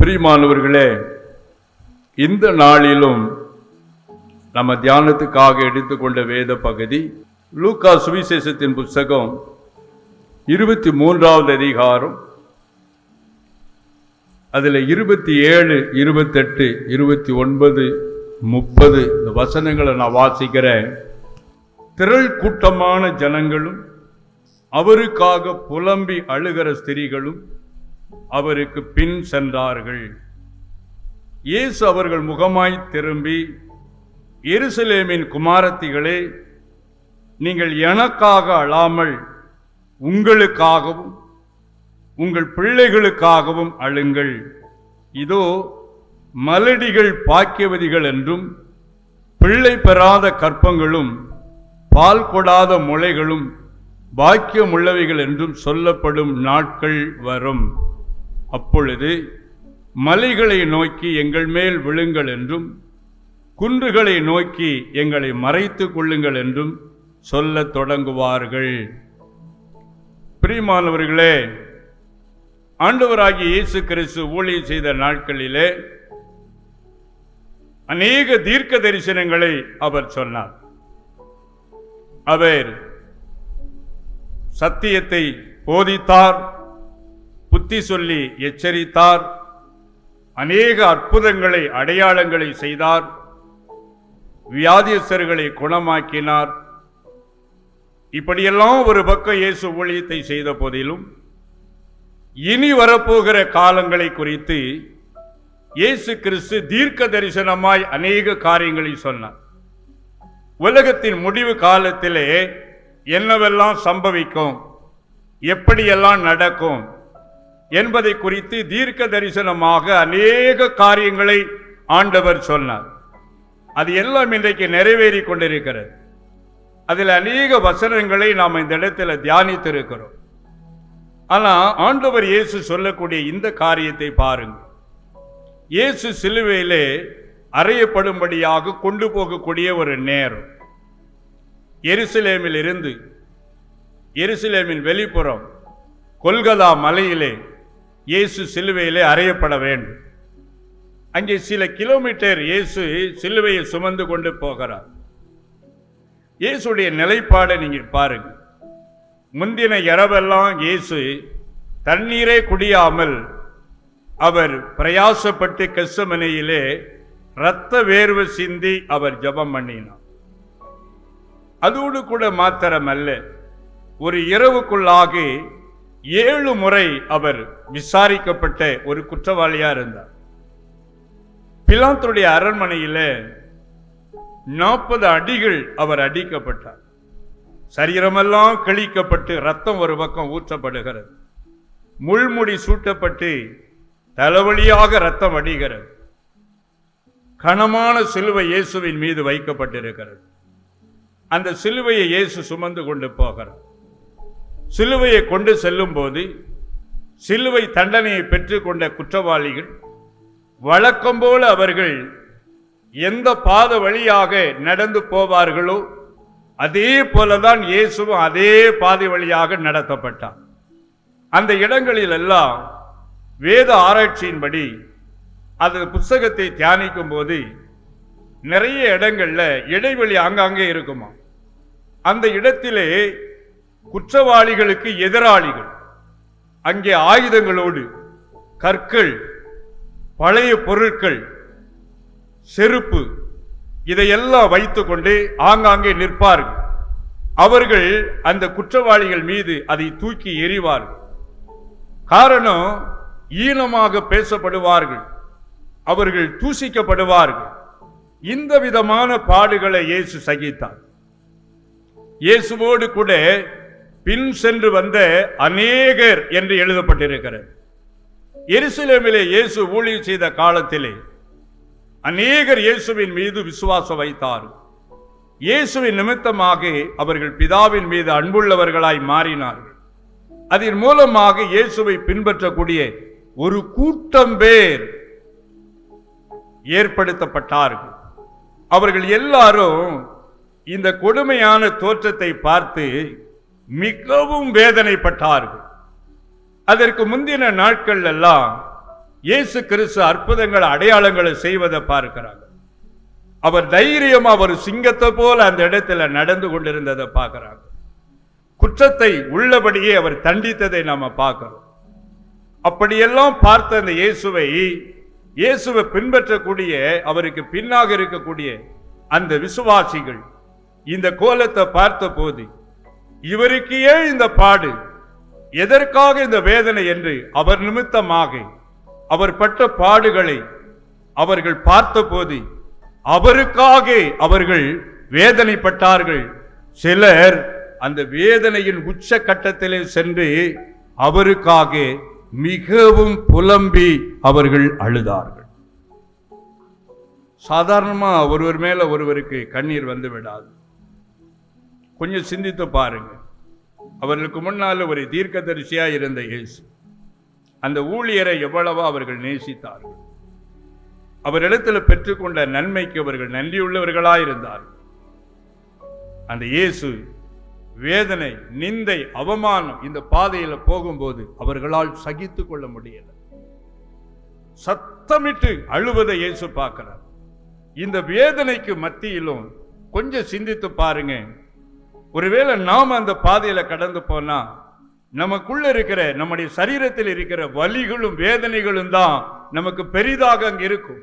பிரியமானவர்களே, இந்த நாளிலும் நம்ம தியானத்துக்காக எடுத்துக்கொண்ட வேத பகுதி லூக்கா சுவிசேஷத்தின் புத்தகம் 23வது அதிகாரம், அதில் 27, 28, 29, 30 இந்த வசனங்களை நான் வாசிக்கிறேன். திரள் கூட்டமான ஜனங்களும் அவருக்காக புலம்பி அழுகிற ஸ்திரீகளும் அவருக்கு பின் சென்றார்கள். இயேசு அவர்கள் முகமாய் திரும்பி, எருசலேமின் குமாரத்திகளே, நீங்கள் எனக்காக அழாமல் உங்களுக்காகவும் உங்கள் பிள்ளைகளுக்காகவும் அழுங்கள். இதோ மலடிகள் பாக்கியவதிகள் என்றும் பிள்ளை பெறாத கற்பங்களும் பால் கொடாத முளைகளும் பாக்கியமுள்ளவைகள் என்றும் சொல்லப்படும் நாட்கள் வரும். அப்பொழுது மலைகளை நோக்கி எங்கள் மேல் விழுங்கள் என்றும் குன்றுகளை நோக்கி எங்களை மறைத்து கொள்ளுங்கள் என்றும் சொல்ல தொடங்குவார்கள். பிரியமானவர்களே, ஆண்டவராகிய இயேசு கிறிஸ்து ஊழியம் செய்த நாட்களிலே அநேக தீர்க்க தரிசனங்களை அவர் சொன்னார். அவர் சத்தியத்தை போதித்தார், புத்தி சொல்லி எச்சரித்தார், அநேக அற்புதங்களை அடையாளங்களை செய்தார், வியாதியஸ்தர்களை குணமாக்கினார். இப்படியெல்லாம் ஒரு பக்கம் இயேசு ஊழியத்தை செய்த போதிலும், இனி வரப்போகிற காலங்களை குறித்து இயேசு கிறிஸ்து தீர்க்க தரிசனமாய் அநேக காரியங்களை சொன்னார். உலகத்தின் முடிவு காலத்திலே என்னவெல்லாம் சம்பவிக்கும், எப்படியெல்லாம் நடக்கும் என்பதை குறித்து தீர்க்க தரிசனமாக அநேக காரியங்களை ஆண்டவர் சொன்னார். அது எல்லாம் இன்றைக்கு நிறைவேறி கொண்டிருக்கிறது. அதில் அநேக வசனங்களை நாம் இந்த இடத்துல தியானித்திருக்கிறோம். ஆனால் ஆண்டவர் இயேசு சொல்லக்கூடிய இந்த காரியத்தை பாருங்கள். இயேசு சிலுவையிலே அறையப்படும்படியாக கொண்டு போகக்கூடிய ஒரு நேரம், எருசலேமில் இருந்து எருசலேமின் வெளிப்புறம் கொல்கதா மலையிலே இயேசு சிலுவையிலே அறையப்பட வேண்டும். அங்கே சில கிலோமீட்டர் இயேசு சிலுவையை சுமந்து கொண்டு போகிறார். இயேசுடைய நிலைப்பாடை நீங்க பாருங்க. முந்தின இரவெல்லாம் இயேசு தண்ணீரே குடியாமல் அவர் பிரயாசப்பட்டு கெத்செமனேயிலே இரத்த வேர்வை சிந்தி அவர் ஜெபம் பண்ணினார். அதோடு கூட மாத்திரமல்ல, ஒரு இரவுக்குள்ளாக 7 முறை அவர் விசாரிக்கப்பட்ட ஒரு குற்றவாளியா இருந்தார். பிலாத்துடைய அரண்மனையில் 40 அடிகள் அவர் அடிக்கப்பட்டார். சரீரமெல்லாம் கிழிக்கப்பட்டு ரத்தம் ஒரு பக்கம் ஊற்றப்படுகிறது. முள்முடி சூட்டப்பட்டு தலைவலியாக ரத்தம் வடிகிறது. கனமான சிலுவை இயேசுவின் மீது வைக்கப்பட்டிருக்கிறது. அந்த சிலுவையை இயேசு சுமந்து கொண்டு போகிறார். சிலுவையை கொண்டு செல்லும் போது சிலுவை தண்டனையை பெற்றுக்கொண்ட குற்றவாளிகள் வழக்கம் போல அவர்கள் எந்த பாத வழியாக நடந்து போவார்களோ அதே போலதான் இயேசுவும் அதே பாதை வழியாக நடத்தப்பட்டார். அந்த இடங்களில் எல்லாம் வேத ஆராய்ச்சியின்படி அது புத்தகத்தை தியானிக்கும் போது நிறைய இடங்கள்ல இடைவெளி ஆங்காங்கே இருக்குமா. அந்த இடத்திலே குற்றவாளிகளுக்கு எதிராளிகள் அங்கே ஆயுதங்களோடு கற்கள், பழைய பொருட்கள், செருப்பு இதையெல்லாம் வைத்துக் கொண்டு ஆங்காங்கே நிற்பார்கள். அவர்கள் அந்த குற்றவாளிகள் மீது அதை தூக்கி எறிவார்கள். காரணம், ஈனமாக பேசப்படுவார்கள், அவர்கள் தூசிக்கப்படுவார்கள். இந்த விதமான பாடுகளை இயேசு சகித்தார். இயேசுவோடு கூட பின் சென்று வந்த அநேகர் என்று எழுதப்பட்டிருக்கிறது. எருசலேமிலே இயேசு ஊழியம் செய்த காலத்திலே அநேகர் இயேசுவின் மீது விசுவாசம் வைத்தார். இயேசுவின் நிமித்தமாக அவர்கள் பிதாவின் மீது அன்புள்ளவர்களாய் மாறினார்கள். அதன் மூலமாக இயேசுவை பின்பற்றக்கூடிய ஒரு கூட்டம் பேர் ஏற்படுத்தப்பட்டார்கள். அவர்கள் எல்லாரும் இந்த கொடுமையான தோற்றத்தை பார்த்து மிகவும் வேதனைப்பட்டார்கள். அதற்கு முந்தின நாட்கள் எல்லாம் இயேசு கிறிஸ்து அற்புதங்கள் அடையாளங்களை செய்வதை பார்க்கிறாங்க. அவர் தைரியமா ஒரு சிங்கத்தை போல அந்த இடத்துல நடந்து கொண்டிருந்ததை பார்க்கிறாங்க. குற்றத்தை உள்ளபடியே அவர் தண்டித்ததை நாம பார்க்கிறோம். அப்படியெல்லாம் பார்த்த அந்த இயேசுவை பின்பற்றக்கூடிய அவருக்கு பின்னாக இருக்கக்கூடிய அந்த விசுவாசிகள் இந்த கோலத்தை பார்த்த போது இவருக்கு ஏன் இந்த பாடு, எதற்காக இந்த வேதனை என்று அவர் நிமித்தமாக அவர் பட்ட பாடுகளை அவர்கள் பார்த்த போது அவருக்காக அவர்கள் வேதனைப்பட்டார்கள். சிலர் அந்த வேதனையின் உச்ச கட்டத்திலே சென்று அவருக்காக மிகவும் புலம்பி அவர்கள் அழுதார்கள். சாதாரணமா ஒருவர் மேல ஒருவருக்கு கண்ணீர் வந்து விடாது. கொஞ்சம் சிந்தித்து பாருங்க. அவர்களுக்கு முன்னால ஒரு தீர்க்கதரிசியா இருந்த இயேசு அந்த ஊழியரை எவ்வளவோ அவர்கள் நேசித்தார்கள். அவரிடத்தில் பெற்றுக்கொண்ட நன்மைக்கு அவர்கள் நன்றியுள்ளவர்களாயிருந்தார்கள். அந்த இயேசு வேதனை, நிந்தை, அவமானம் இந்த பாதையில போகும்போது அவர்களால் சகித்துக் கொள்ள முடியல. சத்தமிட்டு அழுவதை இயேசு பார்க்கிறார். இந்த வேதனைக்கு மத்தியிலும் கொஞ்சம் சிந்தித்து பாருங்க. ஒருவேளை நாம் அந்த பாதையில கடந்து போனா நமக்குள்ள இருக்கிற நம்முடைய சரீரத்தில் இருக்கிற வலிகளும் வேதனைகளும் தான் நமக்கு பெரிதாக அங்க இருக்கும்.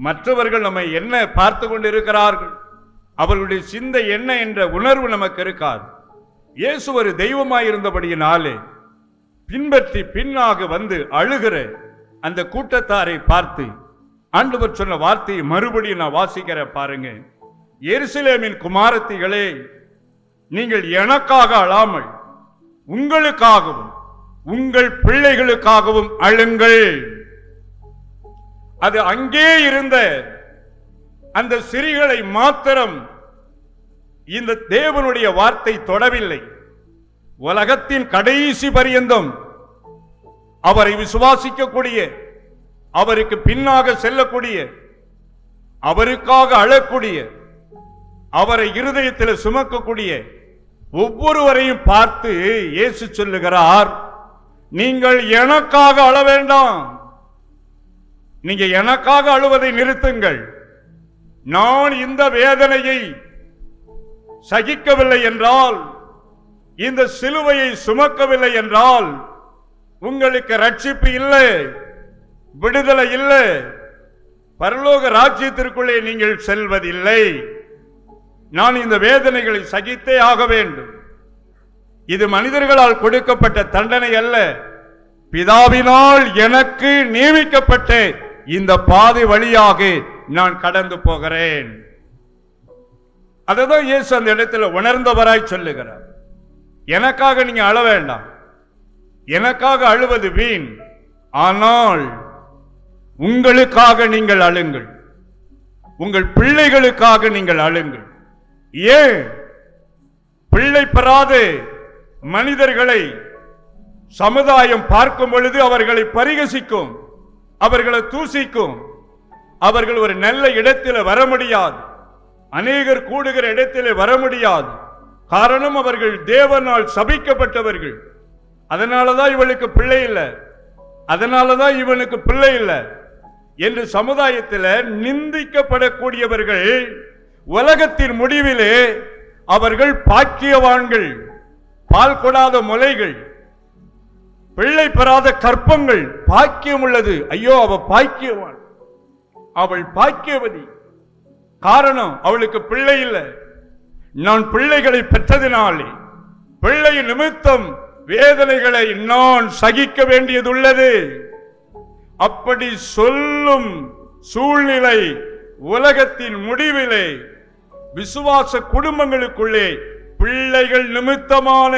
மற்றவர்கள் நம்மை என்ன பார்த்து கொண்டு இருக்கிறார்கள், அவர்களுடைய சிந்தை என்ன என்ற உணர்வு நமக்கு இருக்காது. இயேசு ஒரு தெய்வமாயிருந்தபடியினாலே பின்பற்றி பின்னாக வந்து அழுகிற அந்த கூட்டத்தாரை பார்த்து ஆண்டவர் சொன்ன வார்த்தையை மறுபடியும் நான் வாசிக்கிற பாருங்க. எருசலேமின் குமாரத்திகளே, நீங்கள் எனக்காக அழாமல் உங்களுக்காகவும் உங்கள் பிள்ளைகளுக்காகவும் அழுங்கள். அது அங்கே இருந்த அந்த சிறிகளை மாத்திரம் இந்த தேவனுடைய வார்த்தை தொடவில்லை. உலகத்தின் கடைசி பரியந்தம் அவரை விசுவாசிக்கக்கூடிய, அவருக்கு பின்னாக செல்லக்கூடிய, அவருக்காக அழக்கூடிய, அவரை இருதயத்தில் சுமக்கக்கூடிய ஒவ்வொருவரையும் பார்த்து இயேசு சொல்லுகிறார், நீங்கள் எனக்காக அழ வேண்டாம். நீங்க எனக்காக அழுவதை நிறுத்துங்கள். நான் இந்த வேதனையை சகிக்கவில்லை என்றால், இந்த சிலுவையை சுமக்கவில்லை என்றால் உங்களுக்கு ரட்சிப்பு இல்லை, விடுதலை இல்லை, பரலோக ராஜ்யத்திற்குள்ளே நீங்கள் செல்வதில்லை. நான் இந்த வேதனைகளை சகித்தே ஆக வேண்டும். இது மனிதர்களால் கொடுக்கப்பட்ட தண்டனை அல்ல, பிதாவினால் எனக்கு நியமிக்கப்பட்ட இந்த பாதை வழியாக நான் கடந்து போகிறேன். அதுதான் இயேசு அந்த இடத்துல உணர்ந்தவராய் சொல்லுகிறார். எனக்காக நீங்க அழ வேண்டாம், எனக்காக அழுவது வீண், ஆனால் உங்களுக்காக நீங்கள் அழுங்கள், உங்கள் பிள்ளைகளுக்காக நீங்கள் அழுங்கள். ஏன் பிள்ளை பெறாத மனிதர்களை சமுதாயம் பார்க்கும் பொழுது அவர்களை பரிகசிக்கும், அவர்களை தூசிக்கும், அவர்கள் ஒரு நல்ல இடத்தில் வர முடியாது, அநேகர் கூடுகிற இடத்தில் வர முடியாது. காரணம், அவர்கள் தேவனால் சபிக்கப்பட்டவர்கள். அதனாலதான் இவளுக்கு பிள்ளை இல்லை, அதனாலதான் இவனுக்கு பிள்ளை இல்லை என்று சமுதாயத்தில் நிந்திக்கப்படக்கூடியவர்கள் உலகத்தின் முடிவிலே அவர்கள் பாக்கியவான்கள், பால் கொடாத முலைகள், பிள்ளை பெறாத கற்பங்கள். பாக்கியம் உள்ளது, ஐயோ அவ பாக்கியவான், அவள் பாக்கியவதி. காரணம், அவளுக்கு பிள்ளை இல்லை. நான் பிள்ளைகளை பெற்றதினாலே பிள்ளை நிமித்தம் வேதனைகளை நான் சகிக்க வேண்டியதுள்ளது. அப்படி சொல்லும் சூழ்நிலை உலகத்தின் முடிவிலே விசுவாச குடும்பங்களுக்குள்ளே பிள்ளைகள் நிமித்தமான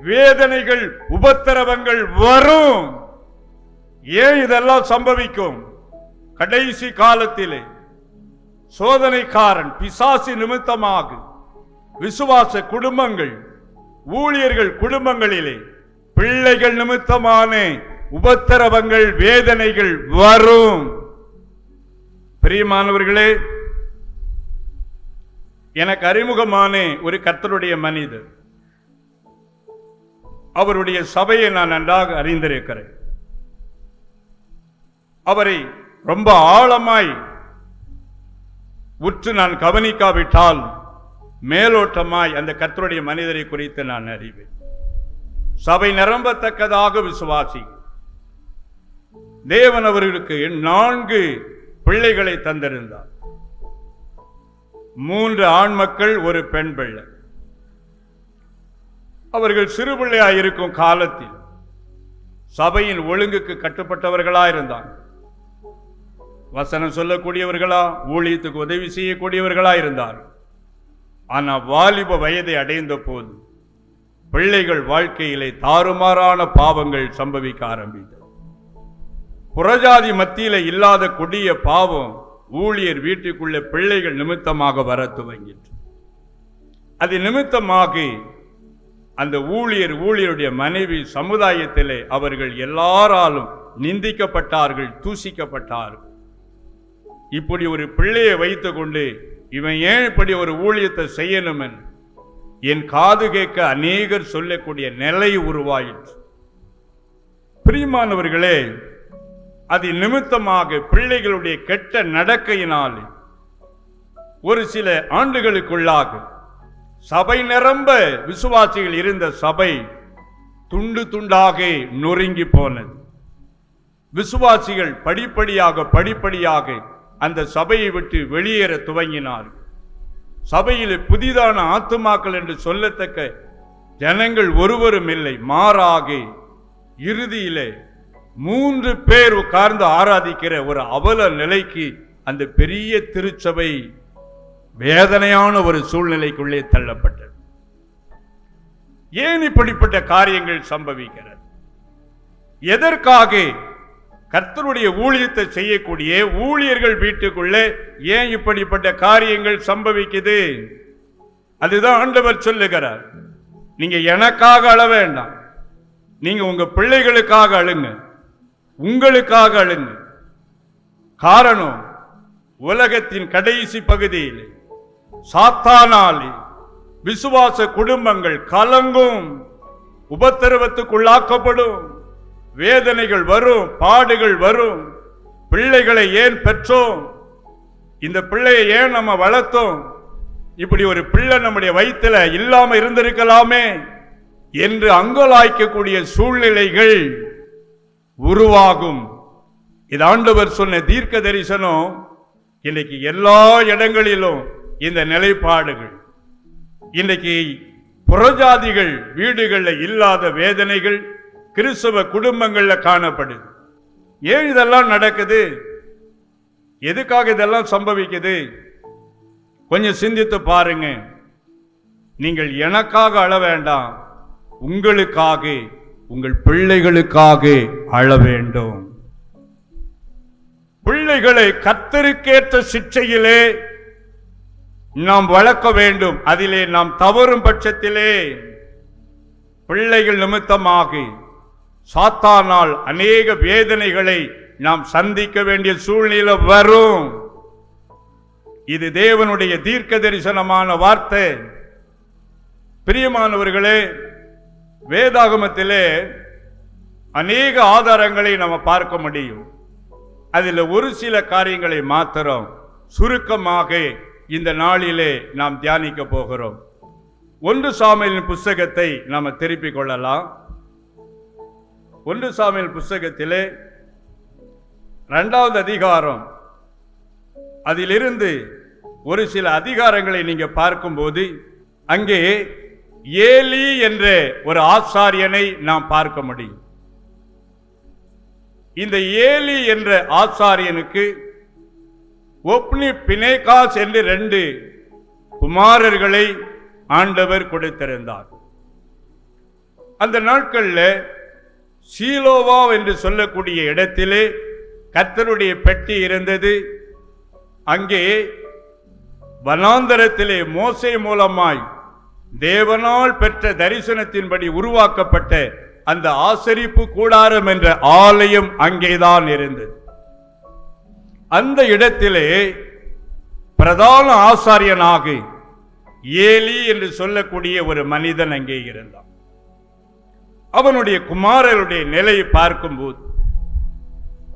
வேதனைகள், உபத்திரவங்கள் வரும். ஏன் இதெல்லாம் சம்பவிக்கும்? கடைசி காலத்திலே சோதனைக்காரன் பிசாசு நிமித்தமாக விசுவாச குடும்பங்கள், ஊழியர்கள் குடும்பங்களிலே பிள்ளைகள் நிமித்தமான உபத்திரவங்கள், வேதனைகள் வரும். பிரியமானவர்களே, எனக்கு அறிமுகமான ஒரு கர்த்தருடைய மனிதர், அவருடைய சபையை நான் நன்றாக அறிந்திருக்கிறேன். அவரை ரொம்ப ஆழமாய் உற்று நான் கவனிக்காவிட்டால் மேலோட்டமாய் அந்த கர்த்தருடைய மனிதரை குறித்து நான் அறிவேன். சபை நிரம்பத்தக்கதாக விசுவாசி தேவன் அவர்களுக்கு 4 பிள்ளைகளை தந்திருந்தார். 3 ஆண் மக்கள், 1 பெண் பிள்ளை. அவர்கள் சிறு பிள்ளையாயிருக்கும் காலத்தில் சபையின் ஒழுங்குக்கு கட்டுப்பட்டவர்களாயிருந்தார். வசனம் சொல்லக்கூடியவர்களா, ஊழியத்துக்கு உதவி செய்யக்கூடியவர்களா இருந்தார். ஆனால் வாலிப வயதை அடைந்த போது பிள்ளைகள் வாழ்க்கையிலே தாறுமாறான பாவங்கள் சம்பவிக்க ஆரம்பித்தது. புறஜாதி மத்தியில இல்லாத கொடிய பாவம் ஊழியர் வீட்டுக்குள்ள பிள்ளைகள் நிமித்தமாக வர துவங்கிற்று. அது நிமித்தமாக அந்த ஊழியருடைய மனைவி சமுதாயத்திலே அவர்கள் எல்லாராலும் நிந்திக்கப்பட்டார்கள், தூசிக்கப்பட்டார்கள். இப்படி ஒரு பிள்ளையை வைத்துக் கொண்டு இவன் ஏன் இப்படி ஒரு ஊழியத்தை செய்யணும் என் காது கேட்க அநேகர் சொல்லக்கூடிய நிலை உருவாயிற்று. பிரியமானவர்களே, அது நிமித்தமாக பிள்ளைகளுடைய கெட்ட நடக்கையினால் ஒரு சில ஆண்டுகளுக்குள்ளாக சபை நிரம்ப விசுவாசிகள் இருந்த சபை துண்டு துண்டாக நொறுங்கி போனது. விசுவாசிகள் படிப்படியாக அந்த சபையை விட்டு வெளியேற துவங்கினார். சபையில் புதிதான ஆத்துமாக்கள் என்று சொல்லத்தக்க ஜனங்கள் ஒருவரும் இல்லை. மாறாக இறுதியிலே 3 பேர் உட்கார்ந்து ஆராதிக்கிற ஒரு அவல நிலைக்கு அந்த பெரிய திருச்சபை வேதனையான ஒரு சூழ்நிலைக்குள்ளே தள்ளப்பட்டது. ஏன் இப்படிப்பட்ட காரியங்கள் சம்பவிக்கிறது? எதற்காக கர்த்தருடைய ஊழியத்தை செய்யக்கூடிய ஊழியர்கள் வீட்டுக்குள்ளே ஏன் இப்படிப்பட்ட காரியங்கள் சம்பவிக்குது? அதுதான் ஆண்டவர் சொல்லுகிறார். நீங்க எனக்காக அழ வேண்டாம், நீங்க உங்க பிள்ளைகளுக்காக அழுங்க, உங்களுக்காக அழுங்க. காரணம், உலகத்தின் கடைசி பகுதியில் சாத்தானாலே விசுவாச குடும்பங்கள் கலங்கும், உபத்திரவத்துக்குள்ளாக்கப்படும், வேதனைகள் வரும், பாடுகள் வரும். பிள்ளைகளை ஏன் பெற்றோம், இந்த பிள்ளையை ஏன் நம்ம வளர்த்தோம், இப்படி ஒரு பிள்ளை நம்முடைய வயிற்றில் இல்லாம இருந்திருக்கலாமே என்று அங்கலாய்க்கக்கூடிய சூழ்நிலைகள் உருவாகும். இது ஆண்டவர் சொன்ன தீர்க்க தரிசனம். இன்னைக்கு எல்லா இடங்களிலும் இந்த நிலைப்பாடுகள், இன்னைக்கு புறஜாதிகள் வீடுகளில் இல்லாத வேதனைகள் கிறிஸ்தவ குடும்பங்கள்ல காணப்படுது. ஏன் இதெல்லாம் நடக்குது? எதுக்காக இதெல்லாம் சம்பவிக்குது? கொஞ்சம் சிந்தித்து பாருங்க. நீங்கள் எனக்காக அழ வேண்டாம், உங்களுக்காக, உங்கள் பிள்ளைகளுக்காக அழ வேண்டும். பிள்ளைகளை கர்த்தருக்கேற்ற சிட்சையிலே நாம் வளர்க்க வேண்டும். அதிலே நாம் தவறும் பட்சத்திலே பிள்ளைகள் நிமித்தமாக சாத்தானால் அநேக வேதனைகளை நாம் சந்திக்க வேண்டிய சூழ்நிலை வரும். இது தேவனுடைய தீர்க்க தரிசனமான வார்த்தை. பிரியமானவர்களே, வேதாகமத்திலே அநேக ஆதாரங்களை நாம் பார்க்க முடியும். அதில் ஒரு சில காரியங்களை மாத்திரம் சுருக்கமாக இந்த நாளிலே நாம் தியானிக்க போகிறோம். 1 சாமுவேலின் புஸ்தகத்தை நாம் திருப்பிக் கொள்ளலாம். 1 சாமுவேல் புஸ்தகத்திலே 2வது அதிகாரம், அதிலிருந்து ஒரு சில அதிகாரங்களை நீங்க பார்க்கும்போது அங்கே ஏலி என்ற ஒரு ஆசாரியனை நாம் பார்க்க முடியும். இந்த ஏலி என்ற ஆசாரியனுக்கு ஒப்னி பினேகாஸ் என்று 2 குமாரர்களை ஆண்டவர் கொடுத்திருந்தார். அந்த நாட்களில் சீலோவா என்று சொல்லக்கூடிய இடத்திலே கர்த்தருடைய பெட்டி இருந்தது. அங்கே வனாந்தரத்திலே மோசே மூலமாய் தேவனால் பெற்ற தரிசனத்தின்படி உருவாக்கப்பட்ட அந்த ஆசரிப்பு கூடாரம் என்ற ஆலயம் அங்கேதான் இருந்தது. அந்த இடத்திலே பிரதான ஆசாரியனாக ஏலி என்று சொல்லக்கூடிய ஒரு மனிதன் அங்கே இருந்தான். அவனுடைய குமாரருடைய நிலையை பார்க்கும்போது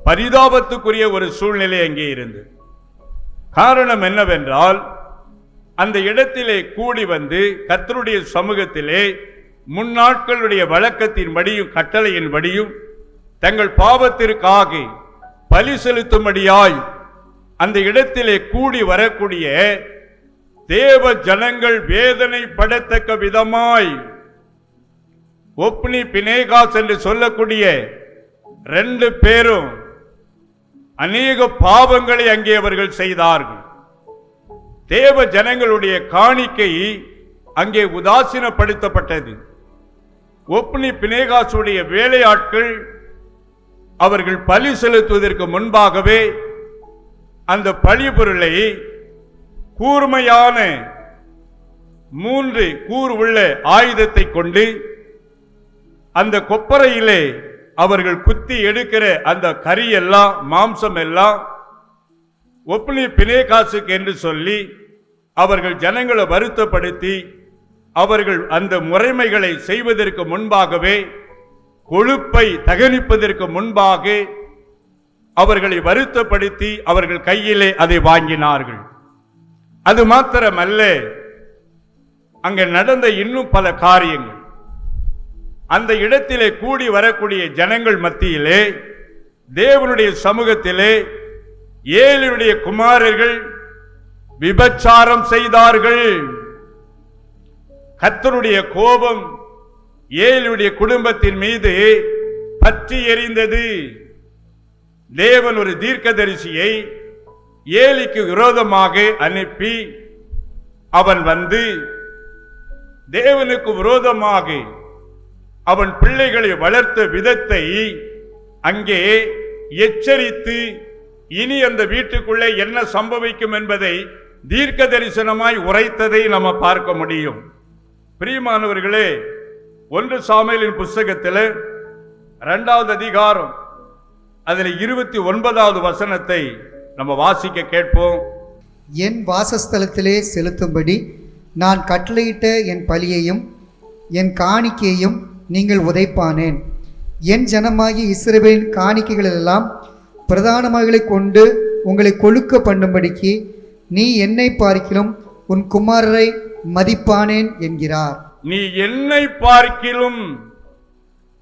பரிதாபத்துக்குரிய ஒரு சூழ்நிலை அங்கே இருந்தது. காரணம் என்னவென்றால், அந்த இடத்திலே கூடி வந்து கர்த்தருடைய சமூகத்திலே முன்னாட்களுடைய வழக்கத்தின்படியும் கட்டளையின்படியும் தங்கள் பாவத்திற்காக பலி செலுத்தும்படியாய் அந்த இடத்திலே கூடி வரக்கூடிய தேவ ஜனங்கள் வேதனைப்படத்தக்க விதமாய் ஒப்னி பினேகாஸ் என்று சொல்லக்கூடிய 2 பேரும் அநேக பாவங்களை அங்கே அவர்கள் செய்தார்கள். தேவ ஜனங்களுடைய காணிக்கை அங்கே உதாசீனப்படுத்தப்பட்டது. ஒப்னி பினேகாசுடைய வேலையாட்கள் அவர்கள் பலி செலுத்துவதற்கு முன்பாகவே அந்த பலிபொருளை கூர்மையான 3 கூர் உள்ள ஆயுதத்தை கொண்டு அந்த கொப்பரையிலே அவர்கள் குத்தி எடுக்கிற அந்த கறி எல்லாம் மாம்சம் எல்லாம் ஒப்னி பினேகாசுக்கு என்று சொல்லி அவர்கள் ஜனங்களை வருத்தப்படுத்தி அவர்கள் அந்த முறைமைகளை செய்வதற்கு முன்பாகவே கொழுப்பை தகனிப்பதற்கு முன்பாக அவர்களை வருத்தப்படுத்தி அவர்கள் கையிலே அதை வாங்கினார்கள். அது மாத்திரமல்ல, அங்கே நடந்த இன்னும் பல காரியங்கள். அந்த இடத்திலே கூடி வரக்கூடிய ஜனங்கள் மத்தியிலே தேவனுடைய சமூகத்திலே ஏலியுடைய குமாரர்கள் விபச்சாரம் செய்தார்கள். கர்த்தருடைய கோபம் ஏலியுடைய குடும்பத்தின் மீது பற்றி எரிந்தது. தேவன் ஒரு தீர்க்கதரிசியை ஏலிக்கு விரோதமாக அனுப்பி அவன் வந்து தேவனுக்கு விரோதமாக அவன் பிள்ளைகளை வளர்த்த விதத்தை அங்கே எச்சரித்து இனி அந்த வீட்டுக்குள்ளே என்ன சம்பவிக்கும் என்பதை தீர்க்க தரிசனமாய் உரைத்ததை நம்ம பார்க்க முடியும். பிரியமானவர்களே, 1 சாமுவேலின் புஸ்தகத்தில் 2வது அதிகாரம் அதில் 29வது வசனத்தை நம்ம வாசிக்க கேட்போம். என் வாசஸ்தலத்திலே செலுத்தும்படி நான் கட்டளையிட்ட என் பலியையும் என் காணிக்கையையும் நீங்கள் உதைப்பானேன். என் ஜனமாகி இஸ்ரவேலின் காணிக்கைகளெல்லாம் பிரதானமாகலை கொண்டு உங்களை கொழுக்க பண்ணும்படிக்கு நீ என்னை பார்க்கிலும் உன் குமாரரை மதிப்பானேன் என்கிறார். நீ என்னை பார்க்கிலும்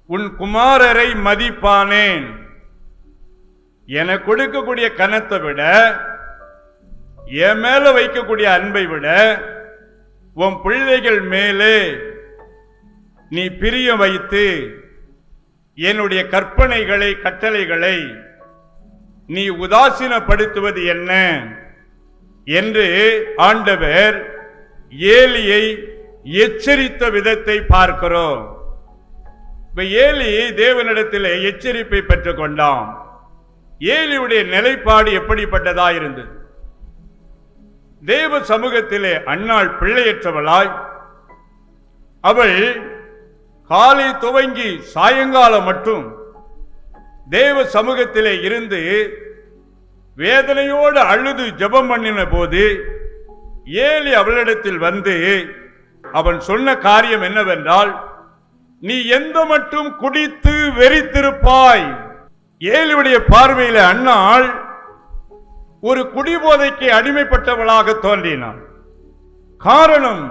உன் குமாரரை மதிப்பானேன். என கொடுக்கக்கூடிய கனத்தை விட, என் மேல வைக்கக்கூடிய அன்பை விட உன் பிள்ளைகள் மேலே நீ பிரியம் வைத்து என்னுடைய கற்பனைகளை கட்டளைகளை நீ உதாசீனப்படுத்துவது என்ன என்று ஆண்டவர் ஏலியை எச்சரித்த விதத்தை பார்க்கிறோம். ஏலி தேவனிடத்தில் எச்சரிப்பை பெற்றுக் கொண்டான். ஏலியுடைய நிலைப்பாடு எப்படிப்பட்டதா இருந்தது? தேவ சமூகத்திலே அன்னாள் பிள்ளையற்றவளாய் அவள் காலை துவங்கி சாயங்காலம் மட்டும் தேவ சமூகத்திலே இருந்து வேதனையோடு அழுது ஜெபம் பண்ணின போது ஏலி அவளிடத்தில் வந்து அவன் சொன்ன காரியம் என்னவென்றால், நீ எந்த மட்டும் குடித்து வெறித்திருப்பாய். ஏலியுடைய பார்வையில அன்னாள் ஒரு குடிபோதைக்கு அடிமைப்பட்டவளாக தோன்றினாள். காரணம்,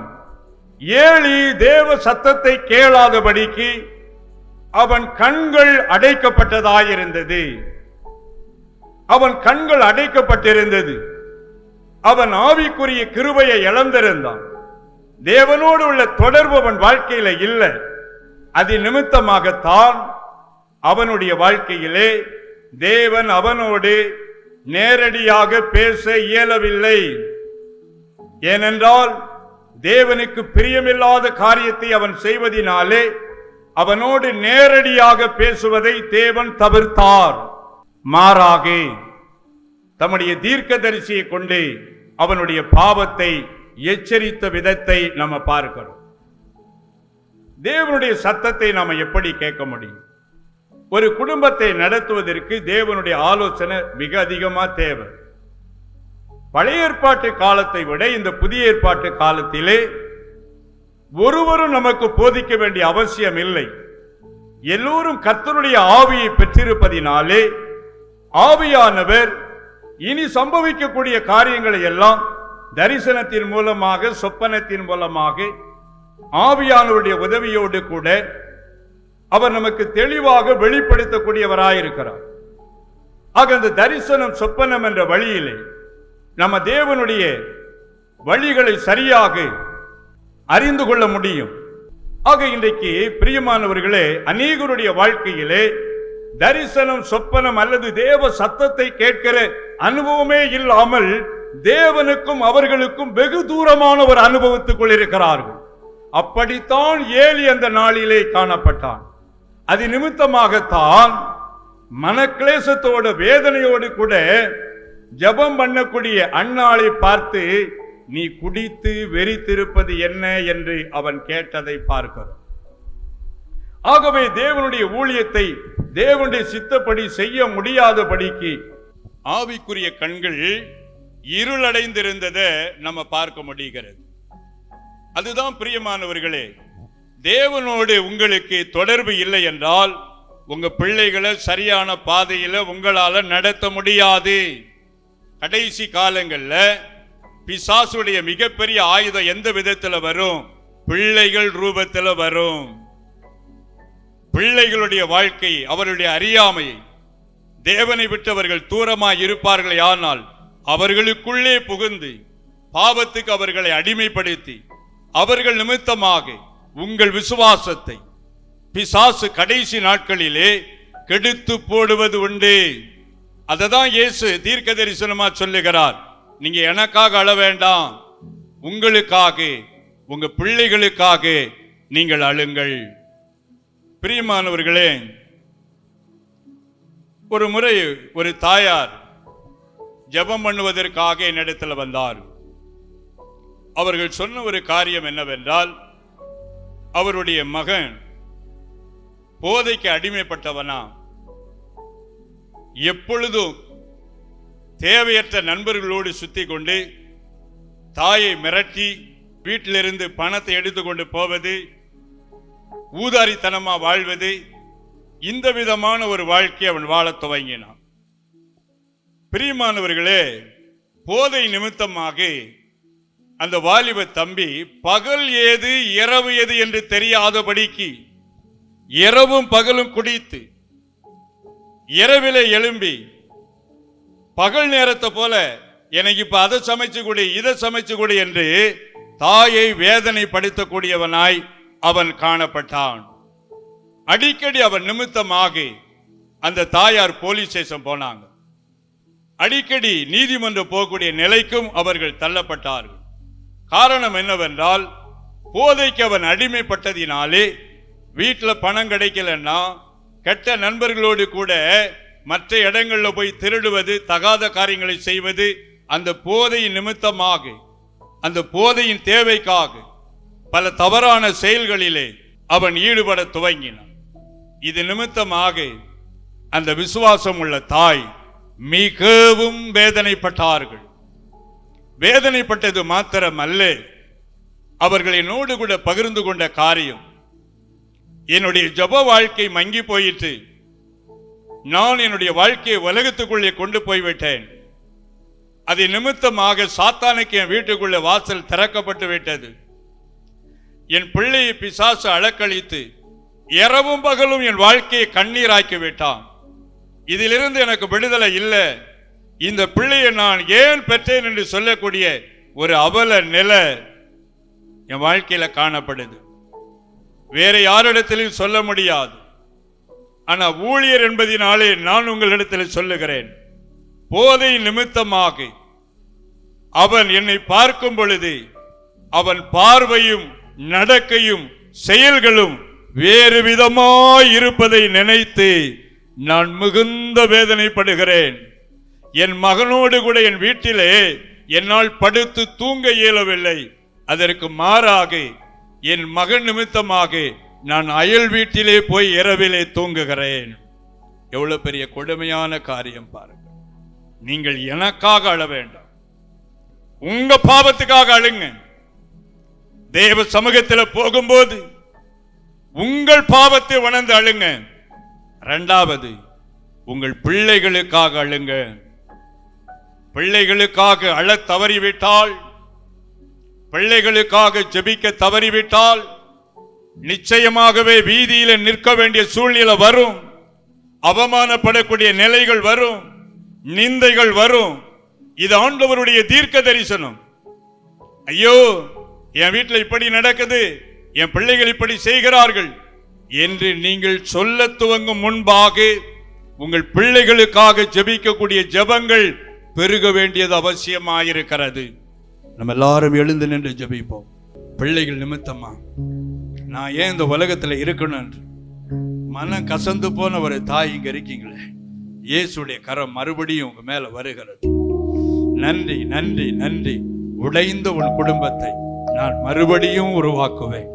ஏலி தேவ சத்தத்தை கேளாதபடிக்கு அவன் கண்கள் அடைக்கப்பட்டதாயிருந்தது. அவன் கண்கள் அடைக்கப்பட்டிருந்தது. அவன் ஆவிக்குரிய கிருபையை இழந்திருந்தான். தேவனோடு உள்ள தொடர்பு அவன் வாழ்க்கையில இல்லை. அது நிமித்தமாகத்தான் அவனுடைய வாழ்க்கையிலே தேவன் அவனோடு நேரடியாக பேச இயலவில்லை. ஏனென்றால் தேவனுக்கு பிரியமில்லாத காரியத்தை அவன் செய்வதினாலே அவனோடு நேரடியாக பேசுவதை தேவன் தவிர்த்தார். மாறாக தம்முடைய தீர்க்கதரிசியை கொண்டு அவனுடைய பாவத்தை எச்சரித்த விதத்தை நம்ம பார்க்கிறோம். தேவனுடைய சத்தத்தை நாம எப்படி கேட்க முடியும்? ஒரு குடும்பத்தை நடத்துவதற்கு தேவனுடைய ஆலோசனை மிக அதிகமா தேவை. பழைய ஏற்பாட்டு காலத்தை விட இந்த புதிய ஏற்பாட்டு காலத்திலே ஒருவரும் நமக்கு போதிக்க வேண்டிய அவசியம் இல்லை. எல்லோரும் கர்த்தருடைய ஆவியை பெற்றிருப்பதினாலே ஆவியானவர் இனி சம்பவிக்கக்கூடிய காரியங்களை எல்லாம் தரிசனத்தின் மூலமாக, சொப்பனத்தின் மூலமாக, ஆவியானவருடைய உதவியோடு கூட அவர் நமக்கு தெளிவாக வெளிப்படுத்தக்கூடியவராயிருக்கிறார். ஆக அந்த தரிசனம், சொப்பனம் என்ற வழியிலே நம்ம தேவனுடைய வழிகளை சரியாக அறிந்து கொள்ள முடியும். ஆக இன்றைக்கு பிரியமானவர்களே, அநேகருடைய வாழ்க்கையிலே தரிசனம், சொப்பனம் அல்லது தேவ சத்தத்தை கேட்கிற அனுபவமே இல்லாமல் தேவனுக்கும் அவர்களுக்கும் வெகு தூரமான ஒரு அனுபவத்துக்குள் இருக்கிறார்கள். அப்படித்தான் ஏலி அந்த நாளிலே காணப்பட்டான். அது நிமித்தமாகத்தான் மனக்லேசத்தோட, வேதனையோடு கூட ஜெபம் பண்ணக்கூடிய அன்னாளை பார்த்து, நீ குடித்து வெறித்திருப்பது என்ன என்று அவன் கேட்டதை பார்க்கிறோம். ஆகவே தேவனுடைய ஊழியத்தை தேவனுடைய சித்தப்படி செய்ய முடியாதபடிக்கு ஆவிக்குரிய கண்கள் இருளடைந்திருந்ததை நம்ம பார்க்க முடிகிறது. அதுதான் பிரியமானவர்களே, தேவனோடு உங்களுக்கு தொடர்பு இல்லை என்றால் உங்க பிள்ளைகளை சரியான பாதையில உங்களால நடத்த முடியாது. கடைசி காலங்கள்ல பிசாசுடைய மிகப்பெரிய ஆயுதம் எந்த விதத்துல வரும்? பிள்ளைகள் ரூபத்துல வரும். பிள்ளைகளுடைய வாழ்க்கை, அவருடைய அறியாமை, தேவனை விட்டவர்கள் தூரமாய் இருப்பார்கள். ஆனால் அவர்களுக்குள்ளே புகுந்து பாவத்துக்கு அவர்களை அடிமைப்படுத்தி அவர்கள் நிமித்தமாக உங்கள் விசுவாசத்தை பிசாசு கடைசி நாட்களிலே கெடுத்து போடுவது உண்டு. அததான் இயேசு தீர்க்க தரிசனமா சொல்லுகிறார். நீங்க எனக்காக அழ வேண்டாம், உங்களுக்காக, உங்க பிள்ளைகளுக்காக நீங்கள் அழுங்கள். பிரியமானவர்களே, ஒரு முறை ஒரு தாயார் ஜெபம் பண்ணுவதற்காக என்னிடத்தில் வந்தார். அவர்கள் சொன்ன ஒரு காரியம் என்னவென்றால், அவருடைய மகன் போதைக்கு அடிமைப்பட்டவனா, எப்பொழுதும் தேவையற்ற நண்பர்களோடு சுத்தி கொண்டு தாயை மிரட்டி வீட்டிலிருந்து பணத்தை எடுத்துக்கொண்டு போவது, ஊதாரித்தனமா வாழ்வது, இந்த விதமான ஒரு வாழ்க்கை அவன் வாழத் துவங்கினான். பிரியமானவர்களே, போதை நிமித்தமாக அந்த வாலிப தம்பி பகல் ஏது இரவு ஏது என்று தெரியாதபடிக்கு இரவும் பகலும் குடித்து இரவிலே எழும்பி பகல் நேரத்தை போல எனக்கு இப்ப அதை சமைச்சு கொடு, இதை சமைச்சு கொடு என்று தாயை வேதனைப்படுத்தக்கூடியவனாய் அவன் காணப்பட்டான். அடிக்கடி அவன் நிமித்தமாக அந்த தாயார் போலீஸ் ஸ்டேஷன் போனாங்க. அடிக்கடி நீதிமன்றம் போகக்கூடிய நிலைக்கும் அவர்கள் தள்ளப்பட்டார்கள். காரணம் என்னவென்றால், போதைக்கு அவன் அடிமைப்பட்டதினாலே வீட்டில் பணம் கிடைக்கலன்னா கெட்ட நண்பர்களோடு கூட மற்ற இடங்களில் போய் திருடுவது, தகாத காரியங்களை செய்வது, அந்த போதையின் நிமித்தமாக, அந்த போதையின் தேவைக்காக பல தவறான செயல்களிலே அவன் ஈடுபட துவங்கினான். இது நிமித்தமாக அந்த விசுவாசம் உள்ள தாய் மிகவும் வேதனைப்பட்டார்கள். வேதனைப்பட்டது மாத்திரமல்ல, அவர்கள் என்னோடு கூட பகிர்ந்து கொண்ட காரியம், என்னுடைய ஜெப வாழ்க்கை மங்கி போயிற்று, நான் என்னுடைய வாழ்க்கையை உலகத்துக்குள்ளே கொண்டு போய்விட்டேன், அதை நிமித்தமாக சாத்தானுக்கு என் வீட்டுக்குள்ளே வாசல் திறக்கப்பட்டு விட்டது, என் பிள்ளையை பிசாசு அலக்களித்து இரவும் பகலும் என் வாழ்க்கையை கண்ணீராக்கி விட்டான், இதிலிருந்து எனக்கு விடுதலை இல்லை, இந்த பிள்ளையை நான் ஏன் பெற்றேன் என்று சொல்லக்கூடிய ஒரு அவல நிலை என் வாழ்க்கையில காணப்படுது. வேற யாரிடத்திலும் சொல்ல முடியாது. ஆனா ஊழியர் என்பதினாலே நான் உங்களிடத்தில் சொல்லுகிறேன், போதை நிமித்தமாக அவன் என்னை பார்க்கும் பொழுது அவன் பார்வையும் நடக்கையும் செயல்களும் வேறு விதமாய் இருப்பதை நினைத்து நான் மிகுந்த வேதனைப்படுகிறேன். என் மகனோடு கூட என் வீட்டிலே என்னால் படுத்து தூங்க இயலவில்லை. அதற்கு மாறாக என் மகன் நிமித்தமாக நான் அயல் வீட்டிலே போய் இரவிலே தூங்குகிறேன். எவ்வளவு பெரிய கொடுமையான காரியம் பாருங்க. நீங்கள் எனக்காக அழ வேண்டாம், உங்க பாவத்துக்காக அழுங்க. தேவ சமூகத்தில் போகும்போது உங்கள் பாவத்தை உணர்ந்து அழுங்க. இரண்டாவது, உங்கள் பிள்ளைகளுக்காக அழுங்க. பிள்ளைகளுக்காக அழத் தவறிவிட்டால், பிள்ளைகளுக்காக ஜெபிக்க தவறிவிட்டால் நிச்சயமாகவே வீதியில நிற்க வேண்டிய சூழ்நிலை வரும். அவமானப்படக்கூடிய நிலைகள் வரும், நிந்தைகள் வரும். இது ஆண்டவருடைய தீர்க்க தரிசனம். ஐயோ, என் வீட்டில் இப்படி நடக்குது, என் பிள்ளைகள் இப்படி செய்கிறார்கள் என்று நீங்கள் சொல்ல துவங்கும் முன்பாக உங்கள் பிள்ளைகளுக்காக ஜெபிக்கக்கூடிய ஜெபங்கள் பெருக வேண்டியது அவசியமாயிருக்கிறது. நம்ம எல்லாரும் எழுந்து நின்று ஜெபிப்போம். பிள்ளைகள் நிமித்தமா நான் ஏன் இந்த உலகத்துல இருக்கணும் என்று மனம் கசந்து போன ஒரு தாய் இங்க இருக்கீங்களே, இயேசுடைய கரம் மறுபடியும் உங்க மேல வருகிறது. நன்றி, நன்றி, நன்றி. உடைந்த உன் குடும்பத்தை நான் மறுபடியும் உருவாக்குவேன்,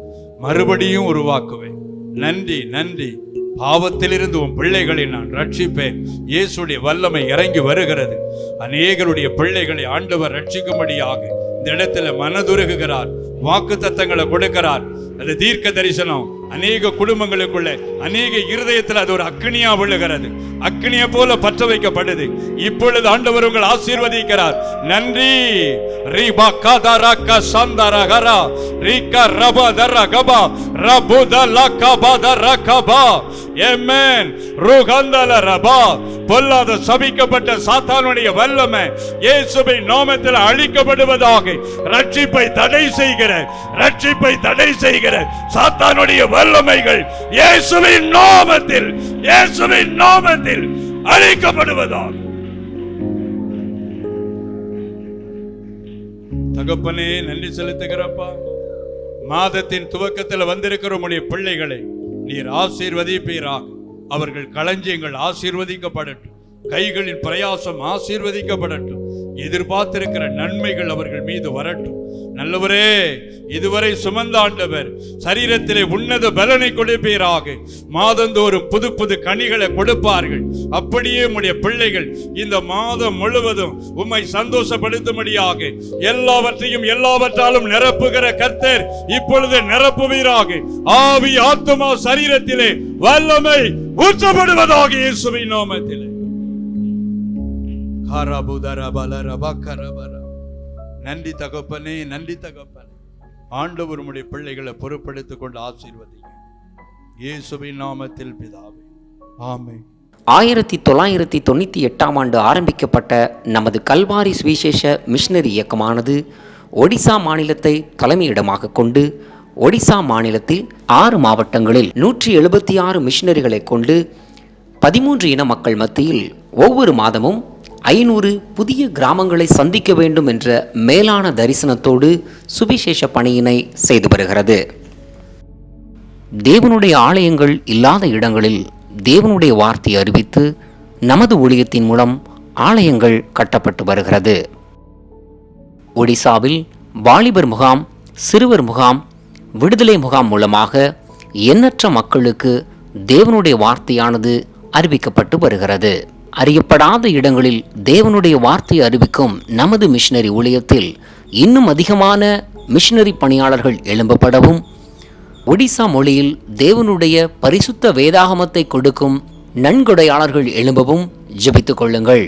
மறுபடியும் உருவாக்குவேன். நன்றி, நன்றி. பாவத்திலிருந்து உன் பிள்ளைகளை நான் ரட்சிப்பேன். இயேசுடைய வல்லமை இறங்கி வருகிறது. அநேகருடைய பிள்ளைகளை ஆண்டவர் ரட்சிக்கும்படியாக இந்த இடத்துல மனதுருகுகிறார், வாக்கு தத்தங்களை கொடுக்கிறார். அது தீர்க்க தரிசனம். அநேக குடும்பங்களுக்குள்ள, அநேக இருதயத்தில் அது ஒரு அக்னியா விழுகிறது, அக்னியை போல பற்ற வைக்கப்படுது. இப்பொழுது ஆண்டவர் உங்களை ஆசீர்வதிக்கிறார். நன்றி. ரீபா காதரக சந்தரகரா ரீகா ரபதரகபா ரபுதலகபதரகபா ஆமென். ருகந்தலரபா. பொல்லாத சபிக்கப்பட்ட சாத்தானுடைய வல்லமை இயேசுவின் நாமத்தில் அழிக்கப்படுவதாக. ரட்சிப்பை தடை செய்கிற, ரட்சிப்பை தடை செய்கிற சாத்தானுடைய வல்லமைகள் இயேசுவின் நாமத்தில், இயேசுவின் நாமத்தில் அழிக்கப்படுவதாக. தகப்பனே, நன்றி செலுத்துகிறப்பா. மாதத்தின் துவக்கத்தில் வந்திருக்கிற உம்முடைய பிள்ளைகளை நீர் ஆசீர்வதிப்பீராக. அவர்கள் களஞ்சியங்கள் ஆசீர்வதிக்கப்படட்டும், கைகளின் பிரயாசம் ஆசீர்வதிக்கப்படட்டும். எதிர்பார்த்திருக்கிற நன்மைகள் அவர்கள் மீது வரட்டும். நல்லவரே, இதுவரை சுமந்த ஆண்டவர் சரீரத்திலே உன்னத பலனை கொடுப்பீராக. மாதந்தோறும் புது புது கனிகளை கொடுப்பார்கள். அப்படியே உம்முடைய பிள்ளைகள் இந்த மாதம் முழுவதும் உம்மை சந்தோஷப்படுத்தும்படியாக எல்லாவற்றையும் எல்லாவற்றாலும் நிரப்புகிற கர்த்தர் இப்பொழுது நிரப்புவீராக. ஆவி, ஆத்துமா, சரீரத்திலே வல்லமை ஊற்றப்படுவதாக இயேசுவின் நாமத்திலே. நன்றி தகப்பனே, நன்றி தகப்பனே. ஆண்டவர் உம்முடைய பிள்ளைகளை பொறுப்படுத்திக் கொண்டு ஆசீர்வதிங்க. இயேசுவின் நாமத்தில் பிதாவே, ஆமென். 1998ஆம் ஆண்டு ஆரம்பிக்கப்பட்ட நமது கல்வாரி சுவிசேஷ மிஷனரி இயக்கமானது ஒடிசா மாநிலத்தை தலைமையிடமாக கொண்டு ஒடிசா மாநிலத்தில் 6 மாவட்டங்களில் 176 மிஷனரிகளை கொண்டு 13 இன மக்கள் மத்தியில் ஒவ்வொரு மாதமும் 500 புதிய கிராமங்களை சந்திக்க வேண்டும் என்ற மேலான தரிசனத்தோடு சுவிசேஷ பணியினை செய்து வருகிறது. தேவனுடைய ஆலயங்கள் இல்லாத இடங்களில் தேவனுடைய வார்த்தையை அறிவித்து நமது ஊழியத்தின் மூலம் ஆலயங்கள் கட்டப்பட்டு வருகிறது. ஒடிசாவில் வாலிபர் முகாம், சிறுவர் முகாம், விடுதலை முகாம் மூலமாக எண்ணற்ற மக்களுக்கு தேவனுடைய வார்த்தையானது அறிவிக்கப்பட்டு வருகிறது. அறியப்படாத இடங்களில் தேவனுடைய வார்த்தை அறிவிக்கும் நமது மிஷனரி ஊழியத்தில் இன்னும் அதிகமான மிஷனரி பணியாளர்கள் எழும்பப்படவும், ஒடிசா மொழியில் தேவனுடைய பரிசுத்த வேதாகமத்தை கொடுக்கும் நன்கொடையாளர்கள் எழும்பவும் ஜெபித்துக் கொள்ளுங்கள்.